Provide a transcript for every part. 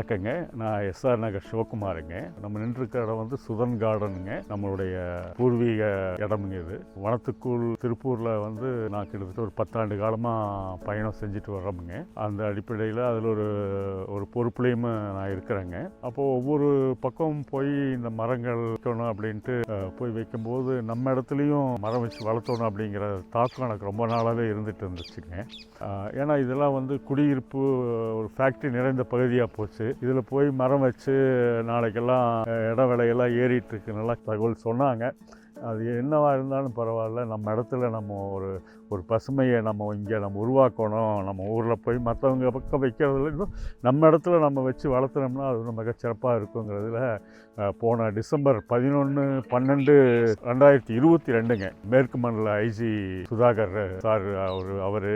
வணக்கங்க. நான் எஸ்ஆர் நகர் சிவகுமாருங்க. நம்ம நின்றுருக்க இடம் வந்து சுதன் கார்டனுங்க. நம்மளுடைய பூர்வீக இடமுங்க இது. வனத்துக்குள் திருப்பூரில் வந்து நான் கிட்டத்தட்ட ஒரு 10 ஆண்டு காலமாக பயணம் செஞ்சுட்டு வர்றோமுங்க. அந்த அடிப்படையில் அதில் ஒரு பொறுப்புலையும் நான் இருக்கிறேங்க. அப்போது ஒவ்வொரு பக்கம் போய் இந்த மரங்கள் வைக்கணும் அப்படின்ட்டு போய் வைக்கும்போது நம்ம இடத்துலையும் மரம் வச்சு வளர்த்தணும் அப்படிங்கிற தாக்கம் எனக்கு ரொம்ப நாளாகவே இருந்துகிட்டு இருந்துச்சுங்க. ஏன்னா இதெல்லாம் வந்து குடியிருப்பு ஒரு ஃபேக்ட்ரி நிறைந்த பகுதியாக போச்சு. இதில் போய் மரம் வச்சு நாளைக்கெல்லாம் இட விலையெல்லாம் ஏறிட்டுருக்கு நல்லா தகவல் சொன்னாங்க. அது என்னவாக இருந்தாலும் பரவாயில்ல, நம்ம இடத்துல நம்ம ஒரு பசுமையை நம்ம இங்கே நம்ம உருவாக்கணும். நம்ம ஊரில் போய் மற்றவங்க பக்கம் வைக்கிறதுல இன்னும் நம்ம இடத்துல நம்ம வச்சு வளர்த்துனோம்னா அது இன்னும் மிகச்சிறப்பாக இருக்குங்கிறதுல போன டிசம்பர் 11/12/2022ங்க மேற்கு மண்டல ஐஜி சுதாகர் சார் அவர்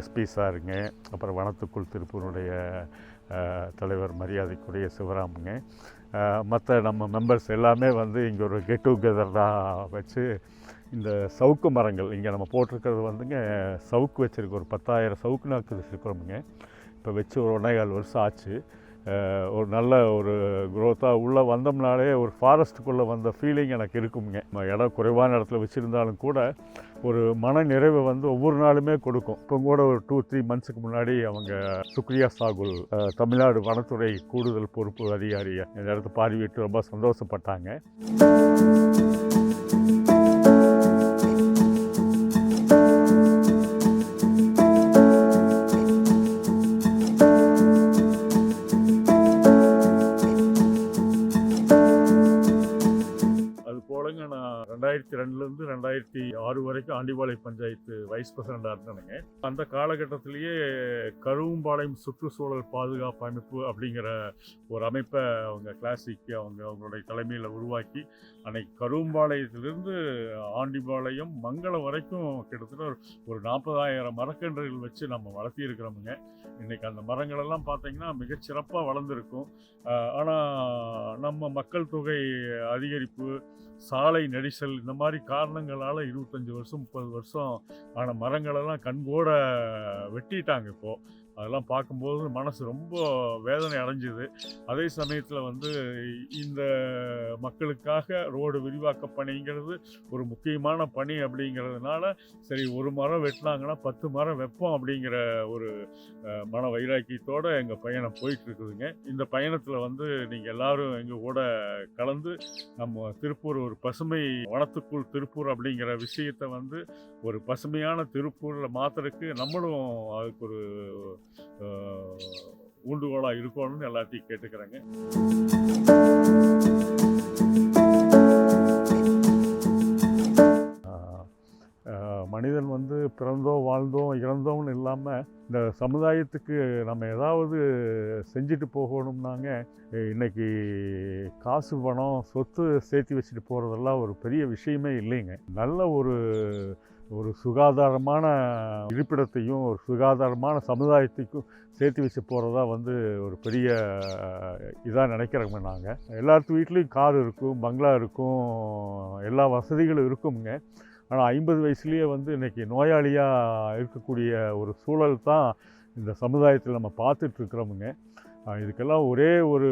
எஸ்பி சாருங்க, அப்புறம் வனத்துக்குள் திருப்பூருடைய தலைவர் மரியாதைக்குரிய சிவராமுங்க, மற்ற நம்ம மெம்பர்ஸ் எல்லாமே வந்து இங்கே ஒரு கெட் டுகெதராக வச்சு இந்த சவுக்கு மரங்கள் இங்கே நம்ம போட்டிருக்கிறது வந்துங்க சவுக்கு வச்சுருக்கு. ஒரு 10,000 சவுக்கு நாக்கு வச்சுருக்கிறோமுங்க. இப்போ வச்சு ஒரு 1.25 வருஷம் ஆச்சு. ஒரு நல்ல ஒரு க்ரோத்தாக உள்ளே வந்தோம்னாலே ஒரு ஃபாரஸ்ட்டுக்குள்ளே வந்த ஃபீலிங் எனக்கு இருக்குங்க. இடம் குறைவான இடத்துல வச்சுருந்தாலும் கூட ஒரு மன நிறைவை வந்து ஒவ்வொரு நாளுமே கொடுக்கும். இப்போ கூட ஒரு 2-3 மந்த்ஸுக்கு முன்னாடி அவங்க சுக்ரியா சாகுல் தமிழ்நாடு வனத்துறை கூடுதல் பொறுப்பு அதிகாரியை இந்த இடத்த பார்வையிட்டு ரொம்ப சந்தோஷப்பட்டாங்க. நான் 2002லேருந்து 2006 வரைக்கும் ஆண்டிபாளையம் பஞ்சாயத்து வைஸ் பிரசிடண்டாக இருந்தேனுங்க. அந்த காலகட்டத்திலேயே கருவம்பாளையம் சுற்றுச்சூழல் பாதுகாப்பு அமைப்பு அப்படிங்கிற ஒரு அமைப்பை அவங்க கிளாசிக் அவங்களுடைய தலைமையில் உருவாக்கி அன்னைக்கு கருவம்பாளையத்திலிருந்து ஆண்டிபாளையம் மங்களம் வரைக்கும் கிட்டத்தட்ட ஒரு 40,000 மரக்கன்றுகள் வச்சு நம்ம வளர்த்தி இருக்கிறோமுங்க. இன்றைக்கி அந்த மரங்களெல்லாம் பார்த்திங்கன்னா மிகச்சிறப்பாக வளர்ந்துருக்கும். ஆனால் நம்ம மக்கள் தொகை அதிகரிப்பு, சாலை நெரிசல் இந்த மாதிரி காரணங்களால் 25 வருஷம் 30 வருஷம் ஆன மரங்களெல்லாம் கண்கூட வெட்டிட்டாங்க. இப்போது அதெல்லாம் பார்க்கும்போது மனசு ரொம்ப வேதனை அடைஞ்சுது. அதே சமயத்தில் வந்து இந்த மக்களுக்காக ரோடு விரிவாக்க பணிங்கிறது ஒரு முக்கியமான பணி அப்படிங்கிறதுனால சரி ஒரு மரம் வெட்டினாங்கன்னா 10 மரம் வைப்போம் அப்படிங்கிற ஒரு மன வைராக்கியத்தோடு எங்கள் பயணம் போயிட்டுருக்குதுங்க. இந்த பயணத்தில் வந்து நீங்கள் எல்லோரும் எங்கள் கூட கலந்து நம்ம திருப்பூர் ஒரு பசுமை வனத்துக்குள் திருப்பூர் அப்படிங்கிற விஷயத்தை வந்து ஒரு பசுமையான திருப்பூரில் மாற்றுறதுக்கு நம்மளும் அதுக்கு ஒரு ஊண்டுகோலாக இருக்கணும்னு எல்லாத்தையும் கேட்டுக்கிறேங்க. மனிதன் வந்து பிறந்தோம் வாழ்ந்தோம் இறந்தோம்னு இல்லாமல் இந்த சமுதாயத்துக்கு நம்ம ஏதாவது செஞ்சுட்டு போகணும்னாங்க இன்றைக்கி காசு பணம் சொத்து சேர்த்து வச்சுட்டு போகிறதெல்லாம் ஒரு பெரிய விஷயமே இல்லைங்க. நல்ல ஒரு சுகாதாரமான இருப்பிடத்தையும் ஒரு சுகாதாரமான சமுதாயத்துக்கும் சேர்த்து வச்சு போகிறதா வந்து ஒரு பெரிய இதாக நினைக்கிறோங்க. நாங்கள் எல்லாத்து வீட்லேயும் கார் இருக்கும், பங்களா இருக்கும், எல்லா வசதிகளும் இருக்குங்க. ஆனால் 50 வயசுலேயே வந்து இன்றைக்கி நோயாளியாக இருக்கக்கூடிய ஒரு சூழல் தான் இந்த சமுதாயத்தில் நம்ம பார்த்துட்ருக்குறோமுங்க. இதுக்கெல்லாம் ஒரே ஒரு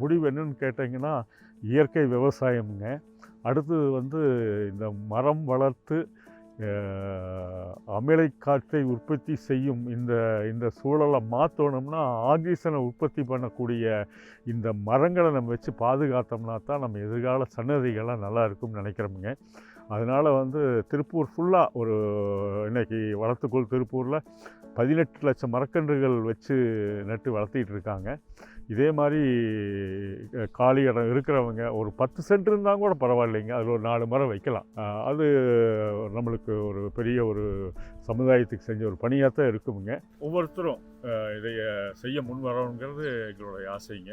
முடிவு என்னன்னு கேட்டிங்கன்னா இயற்கை விவசாயமுங்க. அடுத்தது வந்து இந்த மரம் வளர்த்து அமிலை காற்றை உற்பத்தி செய்யும் இந்த சூழலை மாற்றணும்னா ஆக்சிஜனை உற்பத்தி பண்ணக்கூடிய இந்த மரங்களை நம்ம வச்சு பாதுகாத்தோம்னா தான் நம்ம எதிர்கால சன்னதிகள்லாம் நல்லா இருக்கும்னு நினைக்கிறோமுங்க. அதனால் வந்து திருப்பூர் ஃபுல்லாக இன்றைக்கி வளர்த்துக்குள் திருப்பூரில் 18 லட்சம் மரக்கன்றுகள் வச்சு நட்டு வளர்த்திட்டு இருக்காங்க. இதே மாதிரி காலி இடம் இருக்கிறவங்க ஒரு 10 சென்ட் இருந்தால் கூட பரவாயில்லைங்க, அதில் ஒரு 4 மரம் வைக்கலாம். அது நம்மளுக்கு ஒரு பெரிய ஒரு சமுதாயத்துக்கு செஞ்ச ஒரு பணியாக தான் இருக்குமுங்க. ஒவ்வொருத்தரும் இதை செய்ய முன் வரணுங்கிறது எங்களுடைய ஆசைங்க.